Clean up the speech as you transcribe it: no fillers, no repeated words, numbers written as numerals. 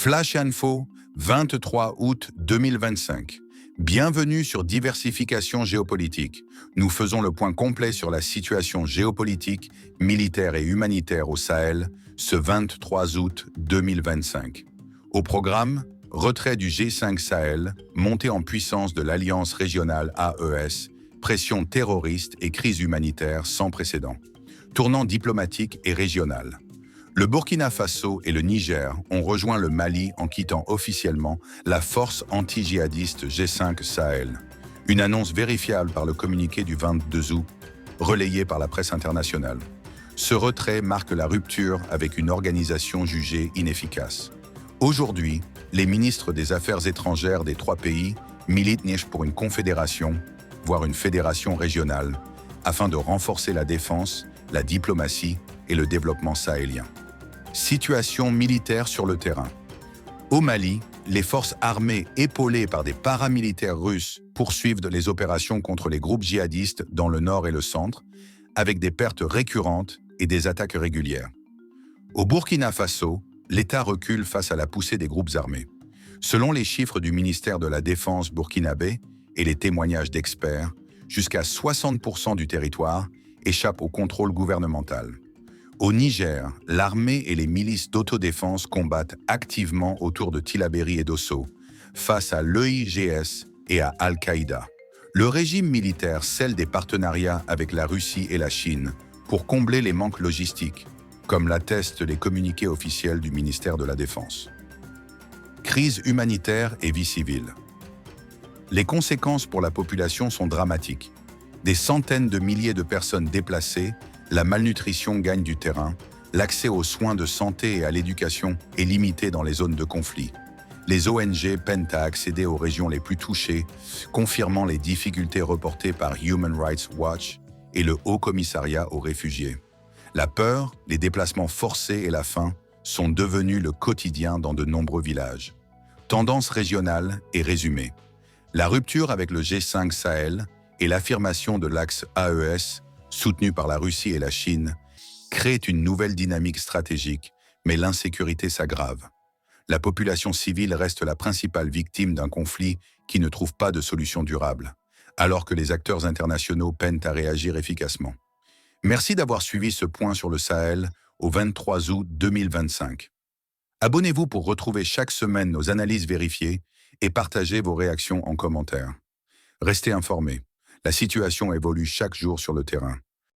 Flash Info, 23 août 2025. Bienvenue sur Diversification géopolitique. Nous faisons le point complet sur la situation géopolitique, militaire et humanitaire au Sahel ce 23 août 2025. Au programme, retrait du G5 Sahel, montée en puissance de l'Alliance régionale AES, pression terroriste et crise humanitaire sans précédent. Tournant diplomatique et régional. Le Burkina Faso et le Niger ont rejoint le Mali en quittant officiellement la force anti-djihadiste G5 Sahel. Une annonce vérifiable par le communiqué du 22 août, relayé par la presse internationale. Ce retrait marque la rupture avec une organisation jugée inefficace. Aujourd'hui, les ministres des Affaires étrangères des trois pays militent pour une confédération, voire une fédération régionale, afin de renforcer la défense, la diplomatie et le développement sahélien. Situation militaire sur le terrain. Au Mali, les forces armées épaulées par des paramilitaires russes poursuivent les opérations contre les groupes djihadistes dans le nord et le centre, avec des pertes récurrentes et des attaques régulières. Au Burkina Faso, l'État recule face à la poussée des groupes armés. Selon les chiffres du ministère de la Défense burkinabé et les témoignages d'experts, jusqu'à 60% du territoire échappe au contrôle gouvernemental. Au Niger, l'armée et les milices d'autodéfense combattent activement autour de Tillabéri et Dosso, face à l'EIGS et à Al-Qaïda. Le régime militaire scelle des partenariats avec la Russie et la Chine pour combler les manques logistiques, comme l'attestent les communiqués officiels du ministère de la Défense. Crise humanitaire et vie civile. Les conséquences pour la population sont dramatiques. Des centaines de milliers de personnes déplacées, la malnutrition gagne du terrain, l'accès aux soins de santé et à l'éducation est limité dans les zones de conflit. Les ONG peinent à accéder aux régions les plus touchées, confirmant les difficultés reportées par Human Rights Watch et le Haut Commissariat aux réfugiés. La peur, les déplacements forcés et la faim sont devenus le quotidien dans de nombreux villages. Tendance régionale et résumée. La rupture avec le G5 Sahel et l'affirmation de l'axe AES, soutenu par la Russie et la Chine, créent une nouvelle dynamique stratégique, mais l'insécurité s'aggrave. La population civile reste la principale victime d'un conflit qui ne trouve pas de solution durable, alors que les acteurs internationaux peinent à réagir efficacement. Merci d'avoir suivi ce point sur le Sahel au 23 août 2025. Abonnez-vous pour retrouver chaque semaine nos analyses vérifiées et partagez vos réactions en commentaire. Restez informés. La situation évolue chaque jour sur le terrain.